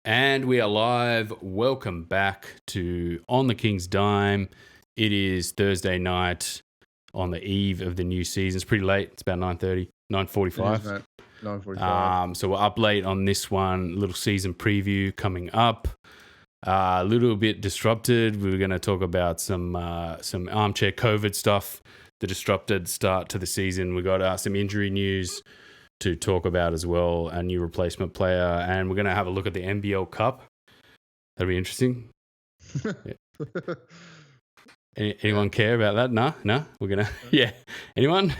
And we are live. Welcome back to On the King's Dime. It is Thursday night on the eve of the new season. It's pretty late. It's about 9:30, 9:45. 9:45. So we're up late on this one. Little season preview coming up. A little bit disrupted. We were going to talk about some armchair COVID stuff. The disrupted start to the season. We got some injury news to talk about as well, a new replacement player, and we're going to have a look at the NBL Cup. That'll be interesting. Anyone care about that? No? We're going to... Yeah. Anyone?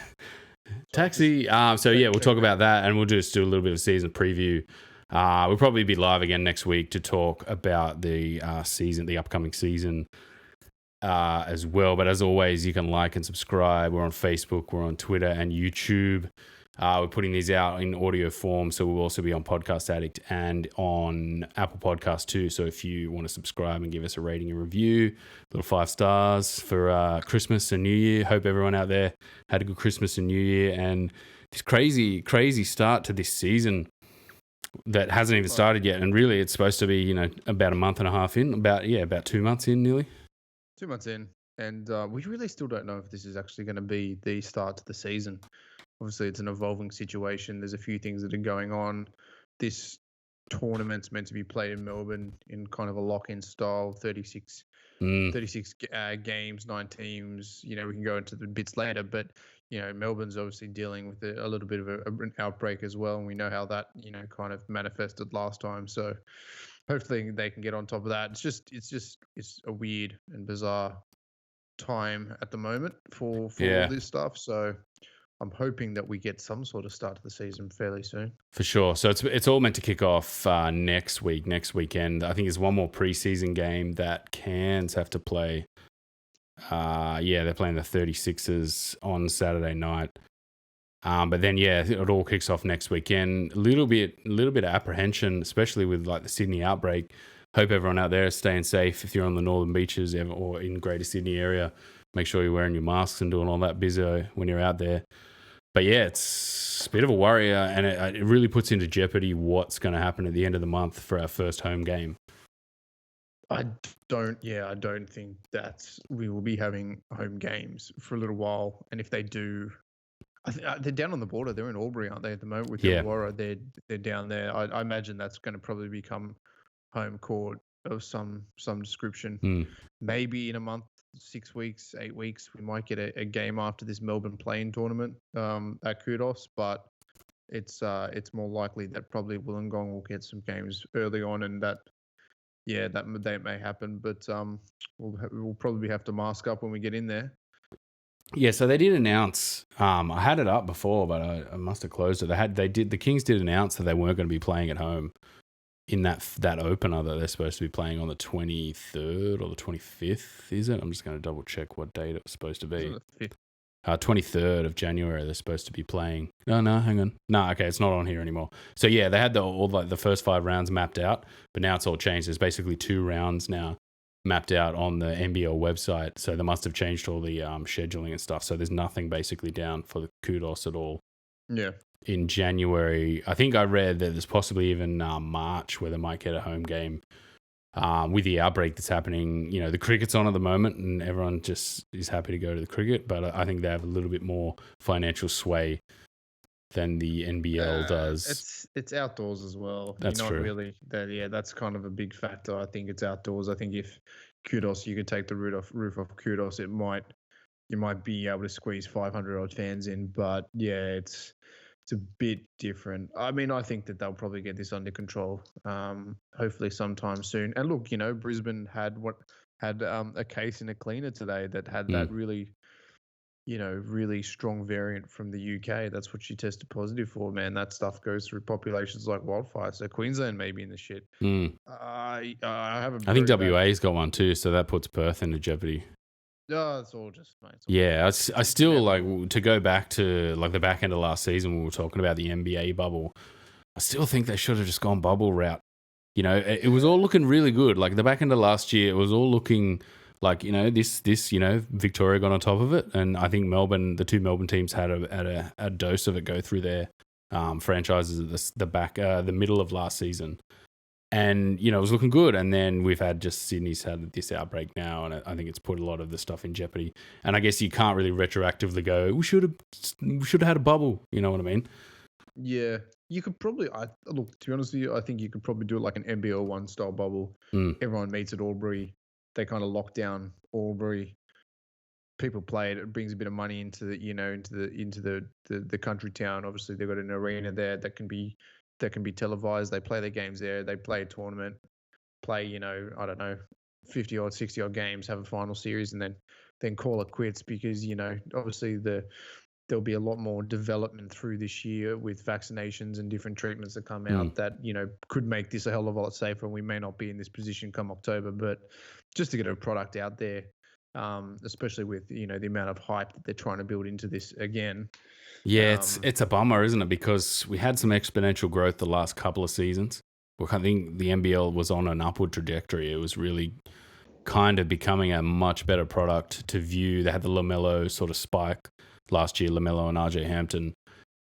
Taxi. So, yeah, we'll talk about that, and we'll just do a little bit of a season preview. We'll probably be live again next week to talk about the upcoming season as well. But as always, you can like and subscribe. We're on Facebook, we're on Twitter and YouTube. We're putting these out in audio form, so we'll also be on Podcast Addict and on Apple Podcasts too. So if you want to subscribe and give us a rating and review, little 5 stars for Christmas and New Year. Hope everyone out there had a good Christmas and New Year, and this crazy start to this season that hasn't even started yet. And really, it's supposed to be about a month and a half in, about 2 months in, nearly 2 months in, and we really still don't know if this is actually going to be the start to the season. Obviously, it's an evolving situation. There's a few things that are going on. This tournament's meant to be played in Melbourne in kind of a lock-in style, 36 games, 9 teams. We can go into the bits later, but Melbourne's obviously dealing with a little bit of an outbreak as well, and we know how that kind of manifested last time. So hopefully they can get on top of that. It's a weird and bizarre time at the moment for all this stuff. So I'm hoping that we get some sort of start to the season fairly soon. For sure. So it's all meant to kick off next weekend. I think there's one more preseason game that Cairns have to play. They're playing the 36ers on Saturday night. But then, it all kicks off next weekend. A little bit of apprehension, especially with like the Sydney outbreak. Hope everyone out there is staying safe. If you're on the northern beaches or in Greater Sydney area, make sure you're wearing your masks and doing all that bizzo when you're out there. But it's a bit of a worry, and it really puts into jeopardy what's going to happen at the end of the month for our first home game. I don't think that we will be having home games for a little while. And if they do, they're down on the border. They're in Albury, aren't they, at the moment? With Illawarra, they're down there. I imagine that's going to probably become home court of some description. Maybe in a month, 6 weeks, 8 weeks, we might get a game after this Melbourne playing tournament at Kudos, but it's more likely that probably Wollongong will get some games early on, and that may happen, but we'll probably have to mask up when we get in there. Yeah, so they did announce. I had it up before, but I must have closed it. The Kings did announce that they weren't going to be playing at home in that opener that they're supposed to be playing on the 23rd or the 25th, is it? I'm just going to double check what date it was supposed to be. 23rd of January they're supposed to be playing. No, hang on. No, okay, it's not on here anymore. So yeah, they had the first 5 rounds mapped out, but now it's all changed. There's basically 2 rounds now mapped out on the NBL website. So they must have changed all the scheduling and stuff. So there's nothing basically down for the Kudos at all. Yeah. In January, I think I read that there's possibly even March where they might get a home game with the outbreak that's happening. The cricket's on at the moment and everyone just is happy to go to the cricket, but I think they have a little bit more financial sway than the NBL does. It's outdoors as well. That's true. Really, that's kind of a big factor. I think it's outdoors. I think if Kudos, you could take the roof off Kudos, you might be able to squeeze 500 odd fans in, but it's a bit different. I mean, I think that they'll probably get this under control, hopefully sometime soon. And look, Brisbane had a case in a cleaner today that had that really, really strong variant from the UK. That's what she tested positive for, man. That stuff goes through populations like wildfire. So Queensland may be in the shit. I think WA's got one too, so that puts Perth into jeopardy. No, it's all just, mate. I still like to go back to like the back end of last season when we were talking about the NBA bubble. I still think they should have just gone bubble route. It was all looking really good. Like the back end of last year, it was all looking like this Victoria got on top of it, and I think the 2 Melbourne teams had a dose of it go through their franchises at the middle of last season. And, it was looking good. And then we've had Sydney's had this outbreak now. And I think it's put a lot of the stuff in jeopardy. And I guess you can't really retroactively go, we should have had a bubble. You know what I mean? Yeah. You could probably, look, to be honest with you, I think you could probably do it like an NBL 1 style bubble. Everyone meets at Albury. They kind of lock down Albury. People play it. It brings a bit of money into the country town. Obviously, they've got an arena there that can be televised. They play their games there. They play a tournament, play, I don't know, 50 odd, 60 odd games, have a final series, and then call it quits because, obviously there'll be a lot more development through this year with vaccinations and different treatments that come out that, could make this a hell of a lot safer. And we may not be in this position come October, but just to get a product out there, especially with, the amount of hype that they're trying to build into this again. Yeah, it's a bummer, isn't it? Because we had some exponential growth the last couple of seasons. I think the NBL was on an upward trajectory. It was really kind of becoming a much better product to view. They had the LaMelo sort of spike last year, LaMelo and RJ Hampton.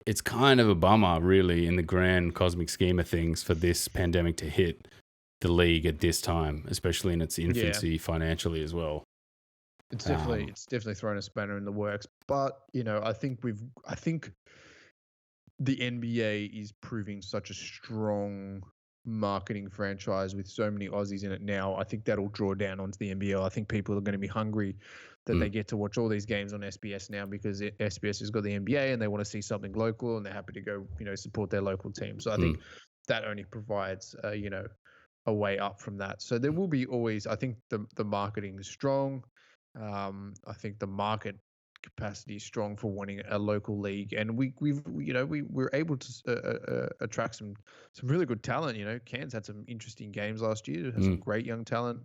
It's kind of a bummer, really, in the grand cosmic scheme of things for this pandemic to hit the league at this time, especially in its infancy financially as well. It's definitely thrown a spanner in the works, but I think the NBA is proving such a strong marketing franchise with so many Aussies in it now. I think that'll draw down onto the NBL. I think people are going to be hungry that they get to watch all these games on SBS now because SBS has got the NBA and they want to see something local and they're happy to go, support their local team. So I think that only provides, a way up from that. So there will be always, I think the marketing is strong. I think the market capacity is strong for wanting a local league, and we're able to attract some really good talent. Cairns had some interesting games last year. It had some great young talent.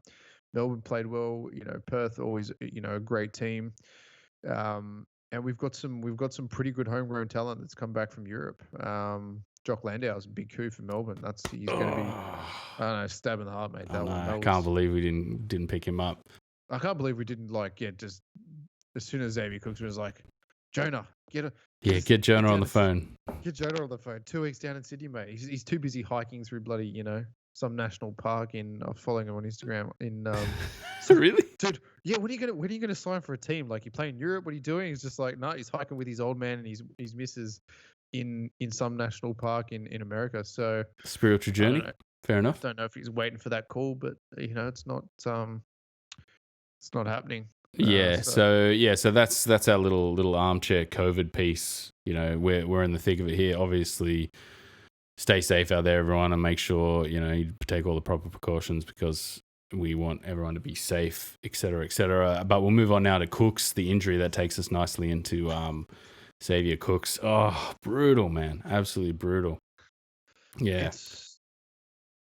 Melbourne played well. Perth always a great team, and we've got some pretty good homegrown talent that's come back from Europe. Jock Landau is a big coup for Melbourne. He's going to be, I don't know, stab in the heart, mate. I can't believe we didn't pick him up. I can't believe we didn't just as soon as Xavier Cooks was like, Jonah, get Jonah on the phone. Get Jonah on the phone. 2 weeks down in Sydney, mate. He's too busy hiking through bloody, some national park in. I'm following him on Instagram. Really, dude. Yeah. When are you gonna sign for a team? Like, you play in Europe? What are you doing? He's just like, no. He's hiking with his old man and his missus in some national park in America. So spiritual journey. Fair enough. Don't know if he's waiting for that call, but it's not. It's not happening. So that's our little armchair COVID piece. We're in the thick of it here. Obviously, stay safe out there, everyone, and make sure you take all the proper precautions because we want everyone to be safe, et cetera, et cetera. But we'll move on now to Cooks, the injury that takes us nicely into Xavier Cooks. Oh, brutal, man, absolutely brutal. Yeah,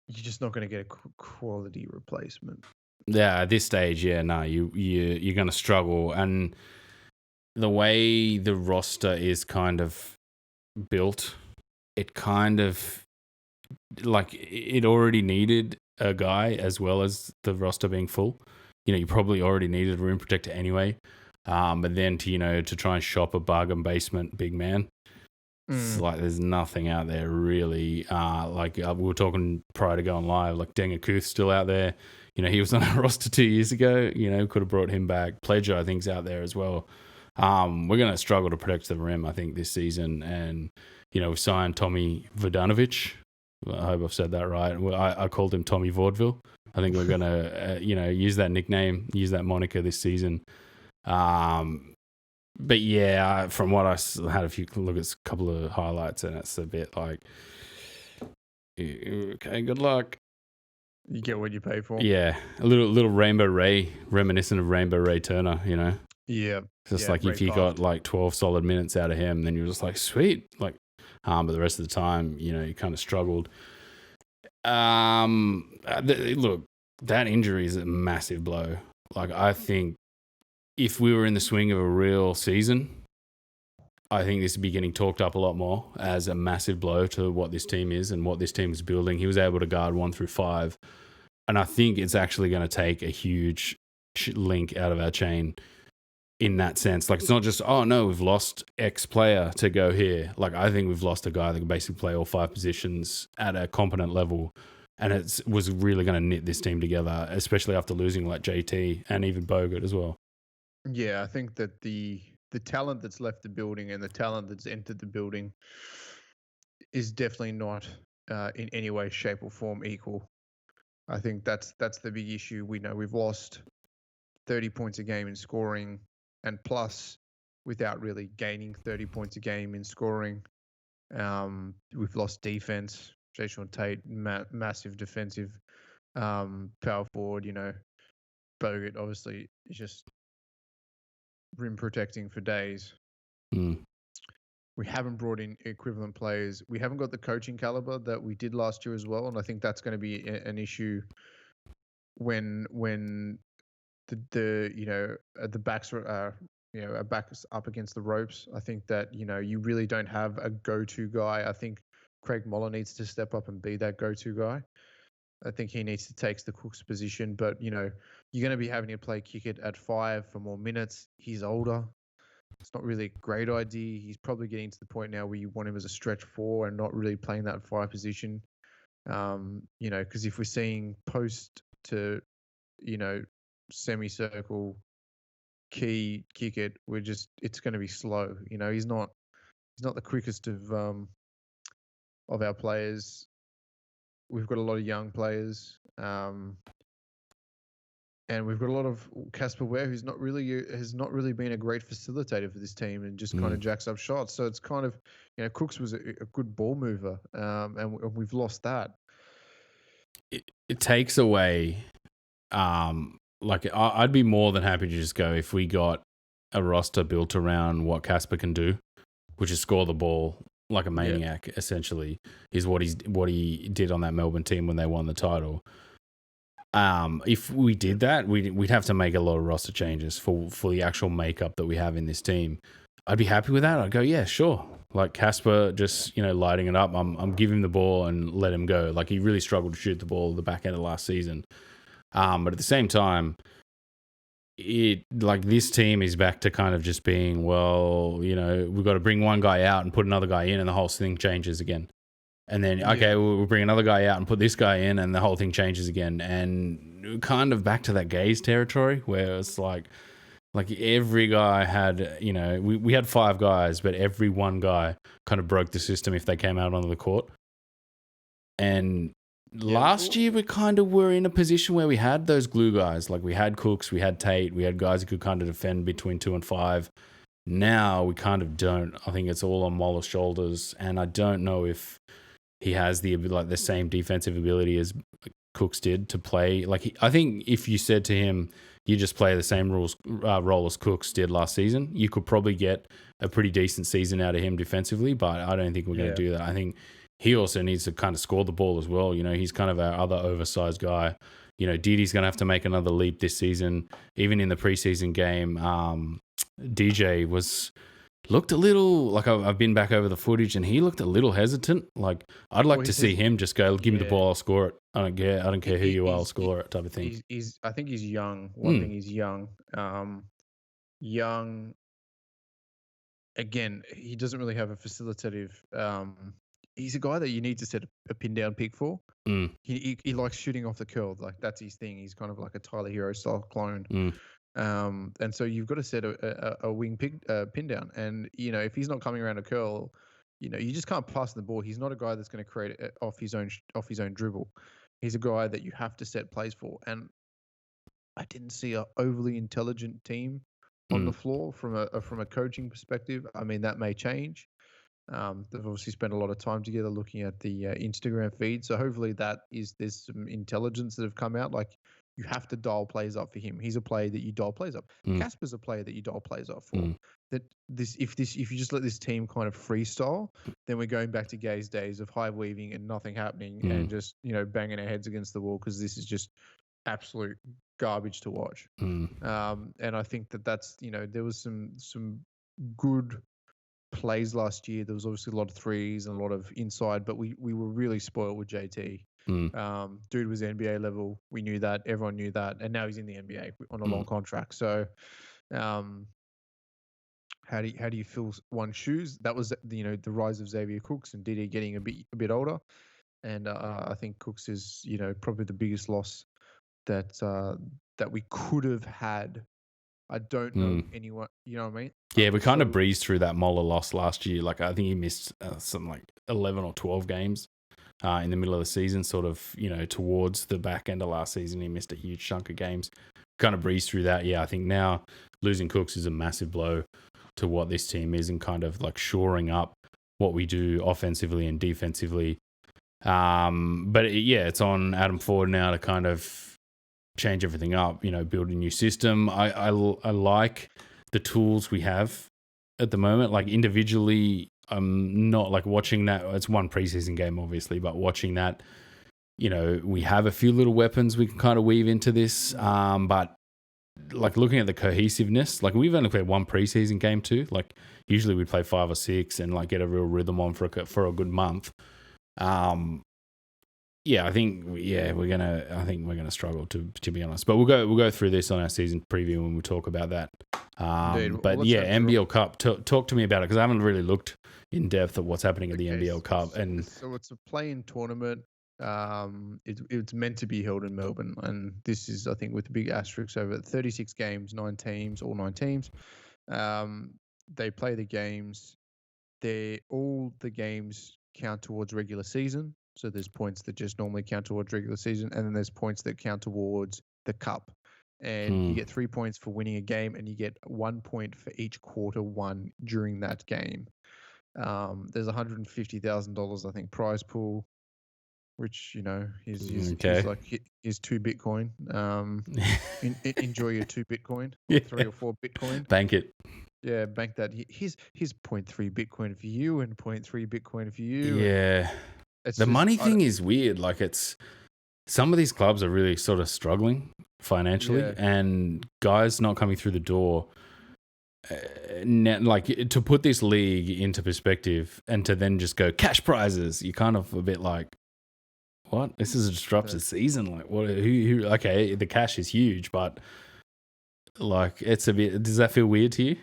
you're just not going to get a quality replacement. Yeah, at this stage, you're going to struggle. And the way the roster is kind of built, it kind of, like, it already needed a guy as well as the roster being full. You probably already needed a rim protector anyway. But then to try and shop a bargain basement big man, it's like there's nothing out there really. We were talking prior to going live, like Denga Kuth's still out there. He was on our roster 2 years ago. Could have brought him back. Pledger, I think, is out there as well. We're going to struggle to protect the rim, I think, this season. And, we signed Tommy Vaudeville. I hope I've said that right. I called him Tommy Vaudeville. I think we're going to, use that nickname, use that moniker this season. But yeah, from what I had a few look at a couple of highlights, and it's a bit like, okay, good luck. You get what you pay for. Yeah, a little Rainbow Ray, reminiscent of Rainbow Ray Turner, Yeah. It's just like if you got like 12 solid minutes out of him, then you're just like, sweet. Like, but the rest of the time, you kind of struggled. Look, that injury is a massive blow. Like, I think if we were in the swing of a real season, I think this would be getting talked up a lot more as a massive blow to what this team is and what this team is building. He was able to guard 1 through 5. And I think it's actually going to take a huge link out of our chain in that sense. Like, it's not just, oh no, we've lost X player to go here. Like, I think we've lost a guy that can basically play all 5 positions at a competent level and it was really going to knit this team together, especially after losing like JT and even Bogut as well. Yeah, I think that the talent that's left the building and the talent that's entered the building is definitely not in any way, shape, or form equal. I think that's the big issue. We know we've lost 30 points a game in scoring, and plus, without really gaining 30 points a game in scoring. We've lost defense. Jason Tate, massive defensive power forward. Bogut obviously is just rim protecting for days. We haven't brought in equivalent players. We haven't got the coaching caliber that we did last year as well, and I think that's going to be an issue when the backs are our backs up against the ropes. I think that you really don't have a go-to guy. I think Craig Moller needs to step up and be that go-to guy. I think he needs to take the Cook's position, but you're going to be having to play Kickett at 5 for more minutes. He's older. It's not really a great idea. He's probably getting to the point now where you want him as a stretch 4 and not really playing that 5 position. Because if we're seeing post to, semicircle key Kickett, it's going to be slow. He's not the quickest of our players. We've got a lot of young players. And we've got a lot of Casper Ware, who's has not really been a great facilitator for this team, and just kind of jacks up shots. So it's kind of, Cooks was a good ball mover, and we've lost that. It takes away, I'd be more than happy to just go if we got a roster built around what Casper can do, which is score the ball like a maniac. Essentially, is what he did on that Melbourne team when they won the title. If we did that, we'd have to make a lot of roster changes for the actual makeup that we have in this team. I'd be happy with that. I'd go, yeah, sure. Like Casper, just lighting it up. I'm giving him the ball and let him go. Like he really struggled to shoot the ball at the back end of last season. But at the same time, this team is back to kind of just being, we've got to bring one guy out and put another guy in, and the whole thing changes again. And then, we'll bring another guy out and put this guy in, and the whole thing changes again. And kind of back to that gaze territory where it's like every guy had, we had 5 guys, but every one guy kind of broke the system if they came out onto the court. And last year we kind of were in a position where we had those glue guys. Like we had Cooks, we had Tate, we had guys who could kind of defend between 2 and 5. Now we kind of don't. I think it's all on Moller's shoulders, and I don't know if he has the same defensive ability as Cooks did to play. I think if you said to him, you just play the same role as Cooks did last season, you could probably get a pretty decent season out of him defensively, but I don't think we're going to do that. I think he also needs to kind of score the ball as well. He's kind of our other oversized guy. Didi's going to have to make another leap this season. Even in the preseason game, DJ looked a little I've been back over the footage, and he looked a little hesitant. I'd like to see him just go, give me the ball, I'll score it. I don't care who you are, I'll score it, type of thing. I think he's young. One thing, he's young. Young. Again, he doesn't really have a facilitative. He's a guy that you need to set a pin down pick for. He likes shooting off the curl. That's his thing. He's kind of like a Tyler Hero style clone. And so you've got to set a wing pin down. And, if he's not coming around a curl, you just can't pass the ball. He's not a guy that's going to create it off his own dribble. He's a guy that you have to set plays for. And I didn't see an overly intelligent team on the floor from a coaching perspective. I mean, that may change. They've obviously spent a lot of time together looking at the Instagram feed. So hopefully there's some intelligence that have come out. You have to dial plays up for him. He's a player that you dial plays up. Casper's a player that you dial plays up for. If you just let this team kind of freestyle, then we're going back to Gay's days of high weaving and nothing happening and just banging our heads against the wall, because this is just absolute garbage to watch. And I think that's there was some good plays last year. There was obviously a lot of threes and a lot of inside, but we were really spoiled with JT. Dude was NBA level. We knew that. Everyone knew that. And now he's in the NBA on a long contract. So how do you fill one's shoes? That was the rise of Xavier Cooks and Didi getting a bit older. and I think Cooks is, probably the biggest loss that we could have had. I don't know anyone. You know what I mean? Yeah, we kind of breezed through that Moller loss last year. Like I think he missed something like 11 or 12 games in the middle of the season, sort of, towards the back end of last season. He missed a huge chunk of games. Kind of breezed through that. Yeah, I think now losing Cooks is a massive blow to what this team is and kind of like shoring up what we do offensively and defensively. But it's on Adam Ford now to kind of change everything up, build a new system. I like the tools we have at the moment. Like individually, I'm not like watching that. It's one preseason game, obviously, but watching that, we have a few little weapons we can kind of weave into this. But like looking at the cohesiveness, like we've only played one preseason game too. Like usually we play 5 or 6 and like get a real rhythm on for a good month. I think we're gonna struggle to be honest. But we'll go through this on our season preview when we talk about that. But NBL Cup, talk to me about it because I haven't really looked in depth at what's happening at the NBL Cup. And so it's a play-in tournament. It's meant to be held in Melbourne, and this is, I think, with a big asterisk over 36 games, 9 teams, all 9 teams. They play the games. All the games count towards regular season. So there's points that just normally count towards regular season, and then there's points that count towards the cup. And you get 3 points for winning a game, and you get 1 point for each quarter won during that game. There's $150,000, I think, prize pool, which is like his 2 Bitcoin. Enjoy your 2 Bitcoin, 3 or 4 Bitcoin. Bank it. Yeah, bank that. Here's 0.3 Bitcoin for you and 0.3 Bitcoin for you. Yeah. The money thing is weird. Like some of these clubs are really sort of struggling financially, and guys not coming through the door. Like to put this league into perspective, and to then just go cash prizes, you're kind of a bit like, what? This is a disrupted season. Like what? Who? Okay, the cash is huge, but like it's a bit. Does that feel weird to you?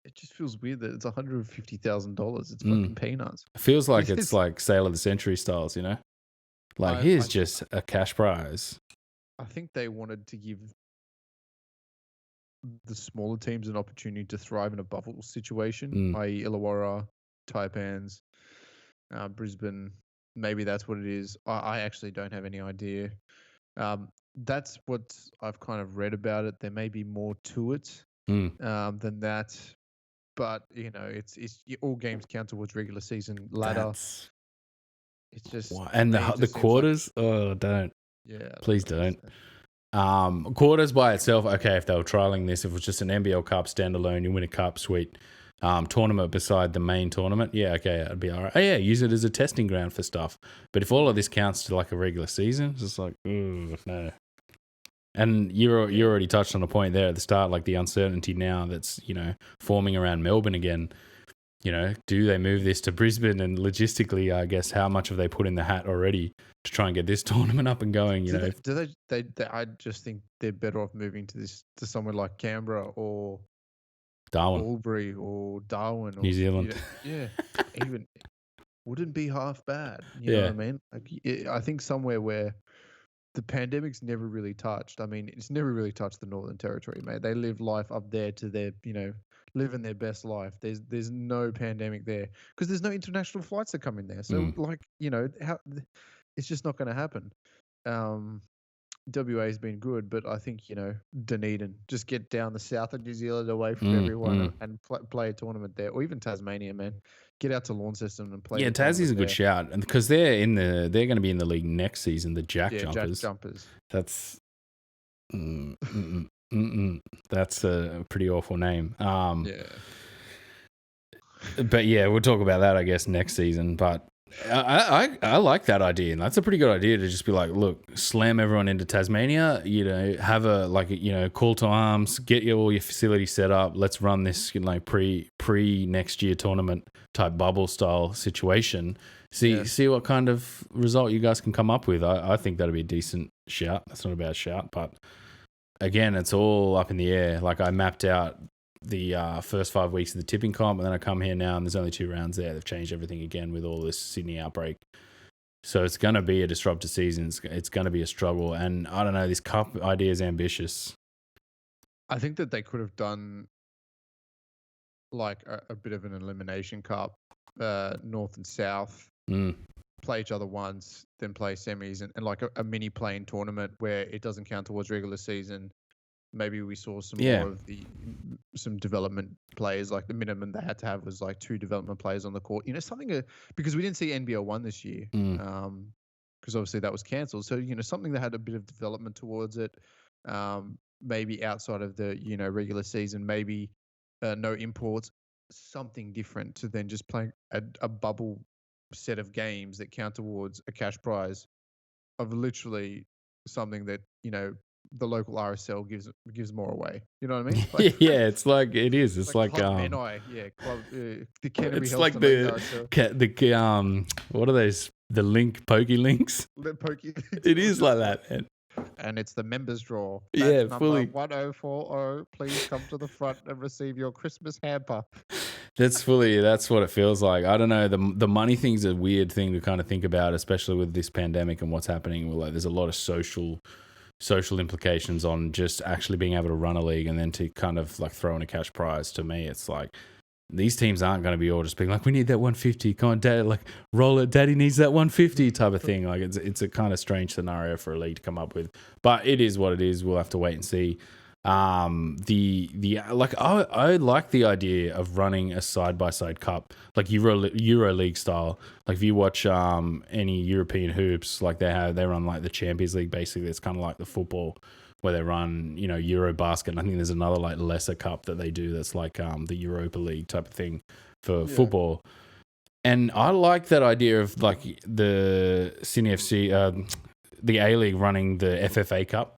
It just feels weird that it's $150,000. It's fucking peanuts. It feels like it's like Sale of the Century styles, Like here's just a cash prize. I think they wanted to give the smaller teams an opportunity to thrive in a bubble situation, i.e. Illawarra, Taipans, Brisbane. Maybe that's what it is. I actually don't have any idea. That's what I've kind of read about it. There may be more to it than that. But it's all games count towards regular season ladder. It's just and the quarters. Don't. Yeah, please don't. Quarters by itself. Okay, if they were trialing this, if it was just an NBL Cup standalone, you win a cup, sweet. Tournament beside the main tournament, okay, it'd be all right. Oh yeah, use it as a testing ground for stuff. But if all of this counts to like a regular season, it's just like, no. And you already touched on a point there at the start, like the uncertainty now that's, forming around Melbourne again. Do they move this to Brisbane? And logistically, I guess, how much have they put in the hat already to try and get this tournament up and going? Do they I just think they're better off moving to somewhere like Canberra or Darwin, Albury or Darwin or New Zealand. Even wouldn't be half bad. You know what I mean? Like, I think somewhere where the pandemic's never really touched. I mean, it's never really touched the Northern Territory, mate. They live life up there to their, living their best life. There's no pandemic there because there's no international flights that come in there. So it's just not going to happen. WA has been good, but I think, Dunedin, just get down the south of New Zealand away from everyone and play a tournament there, or even Tasmania, man. Get out to Launceston and play. Yeah, Tassie's a good shout, and because they're going to be in the league next season. The Jack Jumpers. Jack Jumpers. That's that's a pretty awful name. But yeah, we'll talk about that, I guess, next season. But I like that idea, and that's a pretty good idea to just be like, look, slam everyone into Tasmania. Have a call to arms, get all your facilities set up. Let's run this pre next year tournament type bubble style situation. See what kind of result you guys can come up with. I think that'd be a decent shout. That's not a bad shout, but again, it's all up in the air. Like I mapped out the first 5 weeks of the tipping comp, and then I come here now and there's only 2 rounds there. They've changed everything again with all this Sydney outbreak. So it's going to be a disrupted season. It's going to be a struggle. And I don't know, this cup idea is ambitious. I think that they could have done like a bit of an elimination cup, North and South, play each other once, then play semis, and like a mini playing tournament where it doesn't count towards regular season. Maybe we saw some more of some development players. Like the minimum they had to have was like 2 development players on the court. Something because we didn't see NBL 1 this year, because obviously that was cancelled. So something that had a bit of development towards it. Maybe outside of the regular season, maybe no imports, something different to then just playing a bubble set of games that count towards a cash prize of literally something that the local RSL gives more away. You know what I mean? Like, yeah, it's like it is. It's like Club Menai, Club the Canterbury it's Health like the what are those? The Pokey links. The Pokey. It is like that, man. And it's the members draw. Yeah, fully. 1040. Please come to the front and receive your Christmas hamper. That's what it feels like. I don't know. The money thing's a weird thing to kind of think about, especially with this pandemic and what's happening. Like, there's a lot of social implications on just actually being able to run a league, and then to kind of like throw in a cash prize. To me, it's like these teams aren't going to be all just being like, we need that 150. Come on, Dad, like roll it. Daddy needs that 150 type of thing. Like it's a kind of strange scenario for a league to come up with, but it is what it is. We'll have to wait and see. I like the idea of running a side-by-side cup, like Euro League style. Like if you watch any European hoops, like they run like the Champions League. Basically, it's kind of like the football where they run, Euro basket. And I think there's another like lesser cup that they do that's like the Europa League type of thing for football. And I like that idea of like the Sydney FC, the A League running the FFA Cup.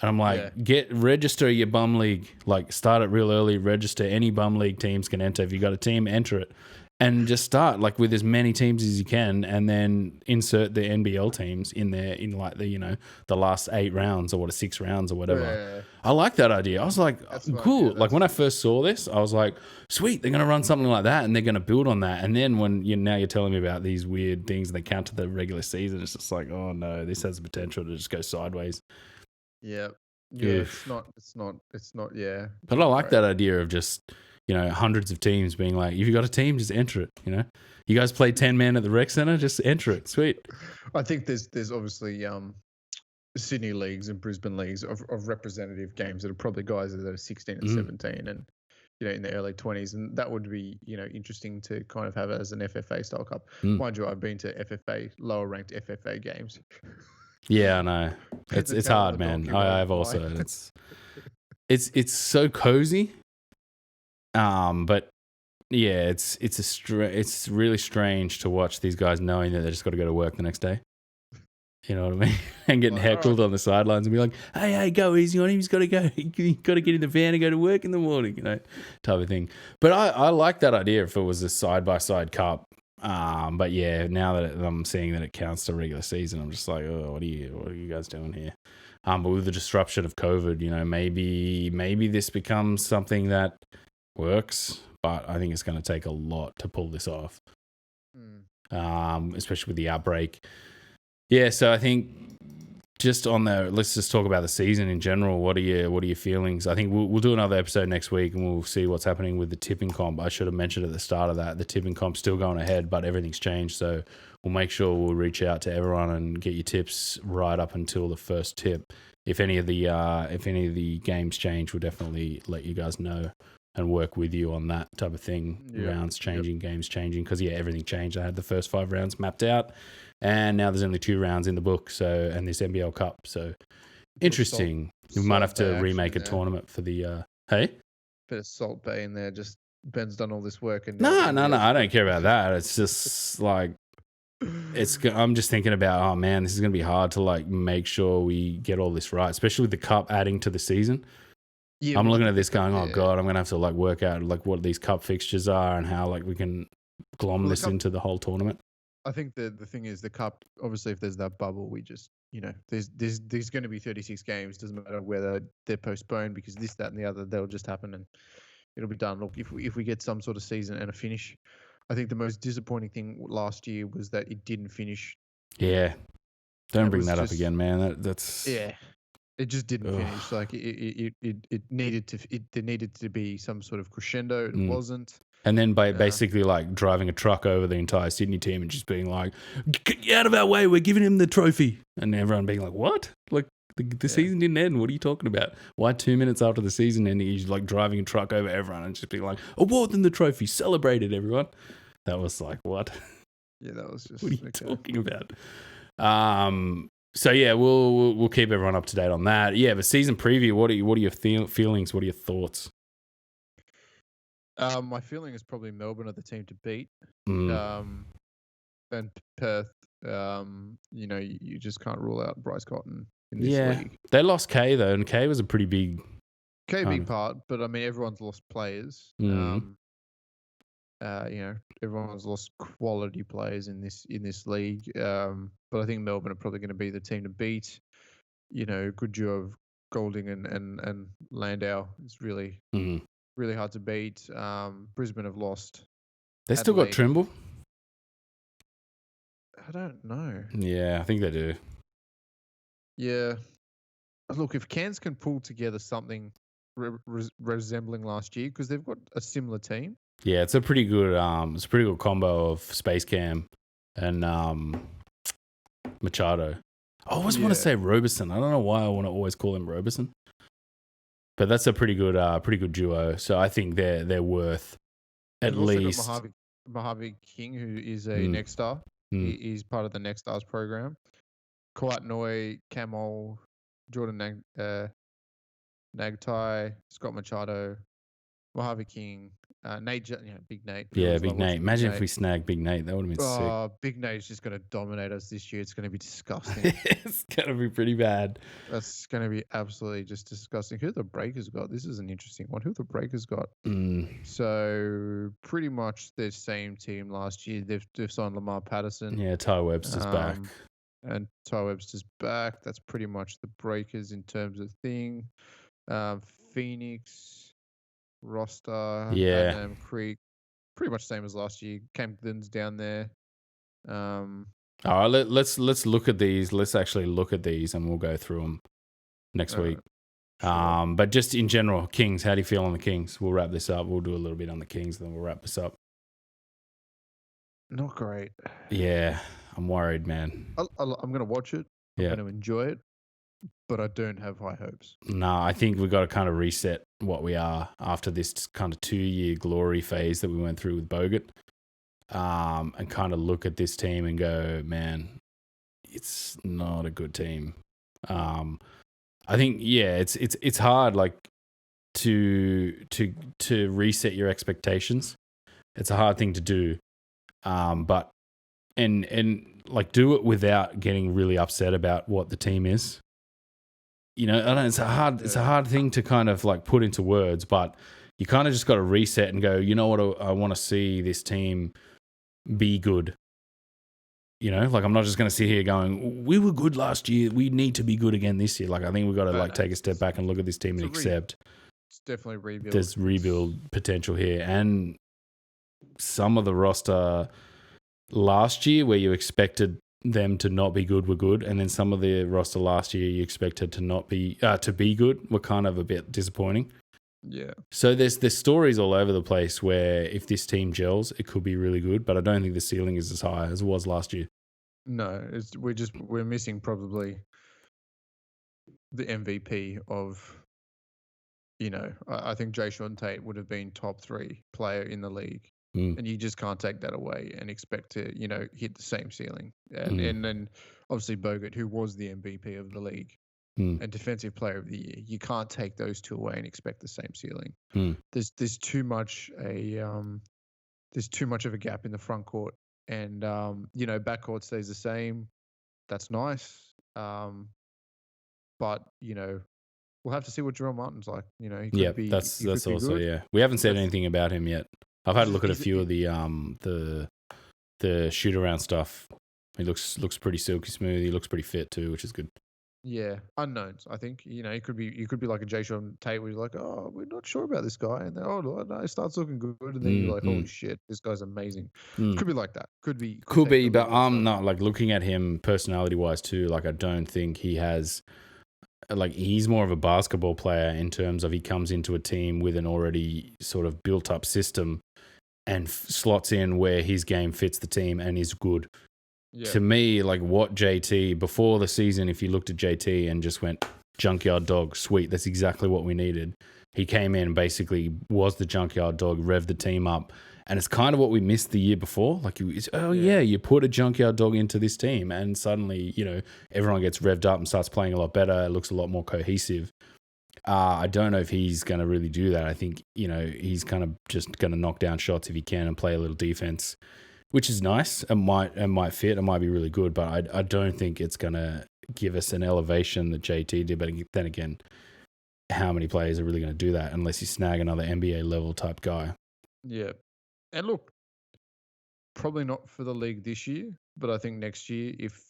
And I'm like, register your bum league. Like, start it real early. Register. Any bum league teams can enter. If you got a team, enter it, and just start like with as many teams as you can, and then insert the NBL teams in there in like the the last 8 rounds or 6 rounds or whatever. Yeah. I like that idea. I was like, cool. Like when I first saw this, I was like, sweet. They're gonna run something like that, and they're gonna build on that. And then when you're telling me about these weird things and they count to the regular season, it's just like, oh no, this has the potential to just go sideways. Yeah. Yeah. It's not. Yeah. But I like that idea of just, hundreds of teams being like, if you got a team, just enter it. You guys play 10 men at the rec center, just enter it. Sweet. I think there's obviously Sydney leagues and Brisbane leagues of representative games that are probably guys that are 16 and 17 and in their early 20s, and that would be interesting to kind of have it as an FFA style cup. Mind you, I've been to FFA lower ranked FFA games. Yeah, I know. It's hard, man. I've also it's so cozy. But yeah, it's really strange to watch these guys knowing that they just got to go to work the next day. You know what I mean? And getting heckled on the sidelines and be like, hey, go easy on him. He's got to go. He's got to get in the van and go to work in the morning, type of thing. But I like that idea if it was a side-by-side cup. But yeah, now that I'm seeing that it counts to regular season, I'm just like, oh, what are you guys doing here? But with the disruption of COVID, maybe this becomes something that works, but I think it's going to take a lot to pull this off. Especially with the outbreak. Yeah, so I think let's just talk about the season in general. What are your feelings? I think we'll do another episode next week and we'll see what's happening with the tipping comp. I should have mentioned at the start of that, the tipping comp's still going ahead, but everything's changed. So we'll make sure we'll reach out to everyone and get your tips right up until the first tip. If any of the games change, we'll definitely let you guys know and work with you on that type of thing. Rounds changing, games changing, because everything changed. I had the first 5 rounds mapped out. And now there's only 2 rounds in the book, and this NBL Cup. So interesting. We might have to remake a tournament for the hey? Bit of Salt Bay in there. Just Ben's done all this work and no, I don't care about that. It's just like I'm just thinking about, oh man, this is gonna be hard to like make sure we get all this right, especially with the cup adding to the season. Yeah, I'm looking at this going, oh god, I'm gonna have to like work out like what these cup fixtures are and how like we can glom this into the whole tournament. I think the thing is the cup. Obviously, if there's that bubble, we just there's going to be 36 games. Doesn't matter whether they're postponed because this, that, and the other. They'll just happen and it'll be done. Look, if we get some sort of season and a finish, I think the most disappointing thing last year was that it didn't finish Yeah. Don't It bring was that up just- again, man. That's Yeah, it just didn't Ugh. finish. Like it needed to. There needed to be some sort of crescendo. It wasn't. And then by basically like driving a truck over the entire Sydney team and just being like, "Get out of our way, we're giving him the trophy," and everyone being like, "What? Like the season didn't end? What are you talking about? Why 2 minutes after the season ending he's like driving a truck over everyone and just being like, award them the trophy, celebrate it, everyone." That was like, what? Yeah, that was just. What are you talking about? So yeah, we'll keep everyone up to date on that. Yeah, but season preview. What are your feelings? What are your thoughts? My feeling is probably Melbourne are the team to beat. Mm. And Perth. You just can't rule out Bryce Cotton in this league. They lost K though, and K was a pretty big part, but I mean everyone's lost players. Everyone's lost quality players in this league. But I think Melbourne are probably going to be the team to beat. Good duo of Golding and Landau is really really hard to beat. Brisbane have lost. They still got Adelaide. Trimble. I don't know. Yeah, I think they do. Yeah. Look, if Cairns can pull together something resembling last year, because they've got a similar team. Yeah, it's a pretty good combo of Space Cam and Machado. I always want to say Roberson. I don't know why I want to always call him Roberson. But that's a pretty good duo. So I think they're worth at least Mojave King, who is a Next Star. He's part of the Next Stars program. Kawat Noi, Camol, Jordan Nagtai, Scott Machado, Mojave King, Nate, Big Nate. Yeah, Big Nate. Imagine if we snagged Big Nate. That would have been sick. Big Nate's just going to dominate us this year. It's going to be disgusting. It's going to be pretty bad. That's going to be absolutely just disgusting. Who the Breakers got? This is an interesting one. Who the Breakers got? So pretty much the same team last year. They've signed Lamar Patterson. Yeah, Ty Webster's back. And Ty Webster's back. That's pretty much the Breakers in terms of thing. Phoenix roster. Creek, pretty much same as last year. Camden's down there. All right, let's look at these. Let's actually look at these, and we'll go through them next week. Sure. But just in general, Kings. How do you feel on the Kings? We'll wrap this up. We'll do a little bit on the Kings, then we'll wrap this up. Not great. Yeah, I'm worried, man. I'm going to watch it. I'm going to enjoy it. But I don't have high hopes. No, I think we've got to kind of reset what we are after this kind of 2-year glory phase that we went through with Bogut, and kind of look at this team and go, man, it's not a good team. I think, it's hard, like, to reset your expectations. It's a hard thing to do, but and like do it without getting really upset about what the team is. I don't know, it's a hard thing to kind of like put into words, but you kind of just got to reset and go, you know what, I want to see this team be good. Like I'm not just going to sit here going, we were good last year, we need to be good again this year. Like I think we've got to take a step back and look at this team and accept it's definitely rebuild. There's rebuild potential here. And some of the roster last year where you expected them to not be good were good, and then some of the roster last year you expected to be good were kind of a bit disappointing. Yeah. So there's stories all over the place where if this team gels, it could be really good, but I don't think the ceiling is as high as it was last year. No, we're missing probably the MVP of. I think Jayshawn Tate would have been top 3 player in the league. And you just can't take that away and expect to, hit the same ceiling. And then obviously Bogut, who was the MVP of the league and defensive player of the year, you can't take those two away and expect the same ceiling. There's too much of a gap in the front court, and backcourt stays the same. That's nice, but we'll have to see what Jerome Martin's like. He could that's also good. Yeah. We haven't said anything about him yet. I've had a look at a few of the shoot around stuff. He looks pretty silky smooth. He looks pretty fit too, which is good. Yeah, unknowns. I think it could be like a Jason Tate where you're like, oh, we're not sure about this guy, and then no, it starts looking good, and then you're like, holy shit, this guy's amazing. Mm. Could be like that. Could Could take be, the but level. I'm not like looking at him personality wise too. Like I don't think he has. Like he's more of a basketball player in terms of he comes into a team with an already sort of built up system and slots in where his game fits the team and is good. Yeah. To me, like what JT before the season, if you looked at JT and just went junkyard dog, sweet, that's exactly what we needed. He came in and basically was the junkyard dog, revved the team up. And it's kind of what we missed the year before. Like, you put a junkyard dog into this team and suddenly, everyone gets revved up and starts playing a lot better. It looks a lot more cohesive. I don't know if he's going to really do that. I think, he's kind of just going to knock down shots if he can and play a little defense, which is nice. It might fit. It might be really good, but I don't think it's going to give us an elevation that JT did. But then again, how many players are really going to do that unless you snag another NBA level type guy? Yeah. And look, probably not for the league this year, but I think next year, if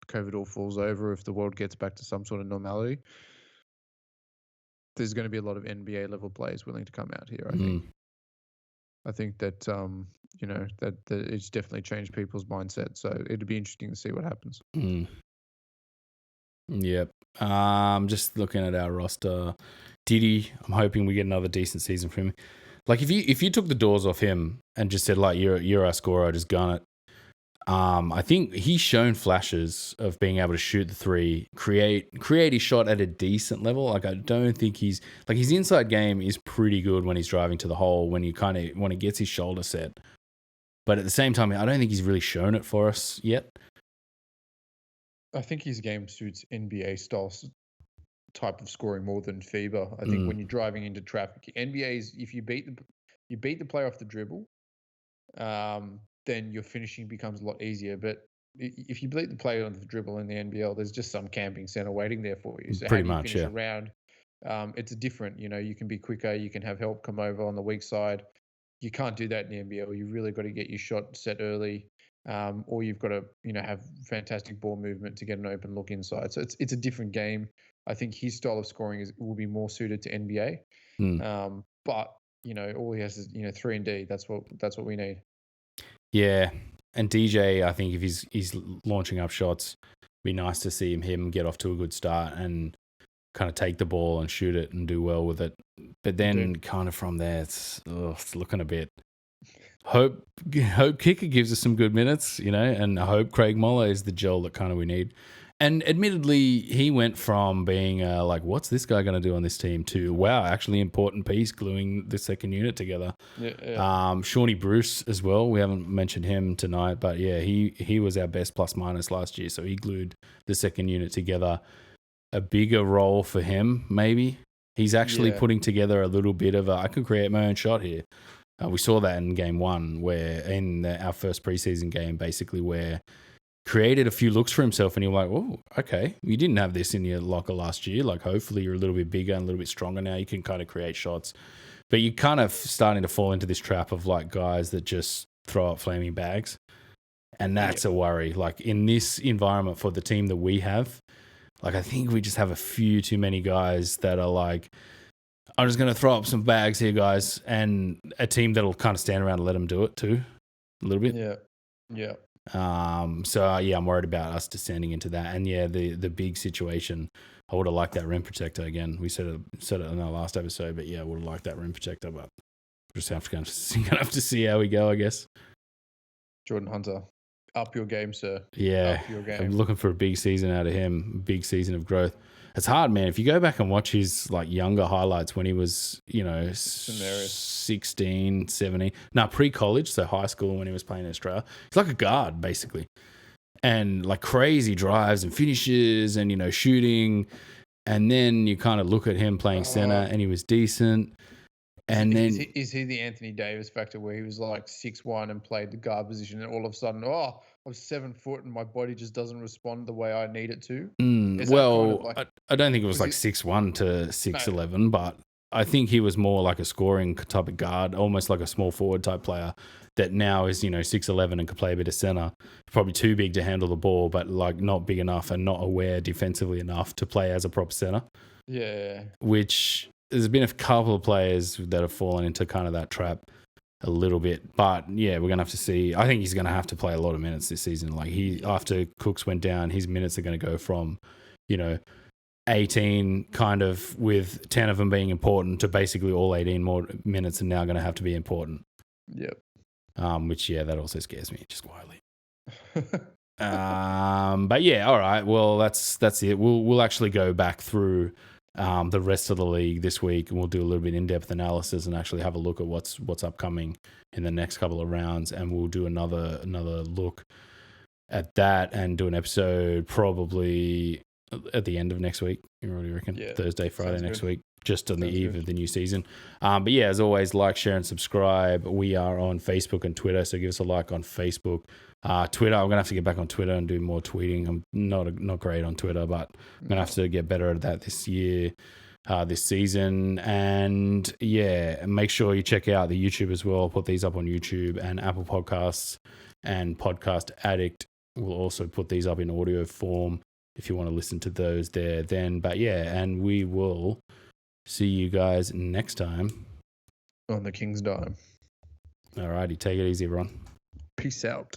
COVID all falls over, if the world gets back to some sort of normality, there's going to be a lot of NBA level players willing to come out here. I think. I think that that it's definitely changed people's mindset. So it'd be interesting to see what happens. Yep. Just looking at our roster, Diddy. I'm hoping we get another decent season from him. Like if you took the doors off him and just said like you're our scorer, just gun it. I think he's shown flashes of being able to shoot the three, create his shot at a decent level. Like I don't think his inside game is pretty good when he's driving to the hole when he gets his shoulder set. But at the same time, I don't think he's really shown it for us yet. I think his game suits NBA style type of scoring more than FIBA. I think when you're driving into traffic, NBA is if you beat the player off the dribble, then your finishing becomes a lot easier. But if you beat the player on the dribble in the NBL, there's just some camping center waiting there for you. So pretty how do you much, finish a round? It's different. You can be quicker. You can have help come over on the weak side. You can't do that in the NBL. You've really got to get your shot set early, or you've got to have fantastic ball movement to get an open look inside. So it's a different game. I think his style of scoring will be more suited to NBA. But all he has is 3 and D. That's what we need. Yeah, and DJ, I think if he's launching up shots, it'd be nice to see him get off to a good start and kind of take the ball and shoot it and do well with it. But then kind of from there, it's looking a bit. Hope Kicker gives us some good minutes, and I hope Craig Moller is the gel that kind of we need. And admittedly, he went from being like, what's this guy going to do on this team to, wow, actually important piece gluing the second unit together. Yeah. Shawnee Bruce as well. We haven't mentioned him tonight, but yeah, he was our best plus minus last year. So he glued the second unit together. A bigger role for him, maybe. He's actually putting together a little bit of I can create my own shot here. We saw that in game 1, where in our first preseason game, basically where created a few looks for himself, and you're like, oh, okay, you didn't have this in your locker last year. Like, hopefully you're a little bit bigger and a little bit stronger now. You can kind of create shots. But you're kind of starting to fall into this trap of like guys that just throw up flaming bags. And that's a worry. Like in this environment for the team that we have, like I think we just have a few too many guys that are like, I'm just going to throw up some bags here, guys. And a team that'll kind of stand around and let them do it too, a little bit. Yeah. So I'm worried about us descending into that. And the big situation, I would have liked that rim protector again. We said it in our last episode, but I would have liked that rim protector, but just gonna have to see how we go, I guess. Jordan Hunter, up your game, sir. Yeah. Up your game. I'm looking for a big season out of him, big season of growth. It's hard, man. If you go back and watch his like younger highlights when he was, 16, 17, pre-college, so high school when he was playing in Australia, he's like a guard basically, and like crazy drives and finishes and shooting, and then you kind of look at him playing center and he was decent. And then is he the Anthony Davis factor where he was like 6'1" and played the guard position, and all of a sudden, I was 7 foot and my body just doesn't respond the way I need it to? I don't think it was like 6'1" to 6'11", but I think he was more like a scoring type of guard, almost like a small forward type player that now is, 6'11" and could play a bit of center. Probably too big to handle the ball, but like not big enough and not aware defensively enough to play as a proper center. Yeah. Which there's been a couple of players that have fallen into kind of that trap a little bit. But yeah, we're going to have to see. I think he's going to have to play a lot of minutes this season. Like after Cooks went down, his minutes are going to go from, 18 kind of with 10 of them being important to basically all 18 more minutes are now going to have to be important. Yep. Which, that also scares me just quietly. But yeah, all right. Well, that's it. We'll actually go back through the rest of the league this week, and we'll do a little bit in-depth analysis and actually have a look at what's upcoming in the next couple of rounds, and we'll do another look at that and do an episode probably at the end of next week. You already reckon? Yeah, Friday next good. week, just on the eve good. of the new season. But yeah, as always, like, share, and subscribe. We are on Facebook and Twitter, so give us a like on Facebook. Twitter, I'm gonna have to get back on Twitter and do more tweeting. I'm not great on Twitter, but I'm gonna have to get better at that this year, this season. And yeah, make sure you check out the YouTube as well. I'll put these up on YouTube and Apple Podcasts and Podcast Addict. We'll also put these up in audio form if you want to listen to those there then. But yeah, and we will see you guys next time On the King's Dime. Alrighty, take it easy, everyone. Peace out.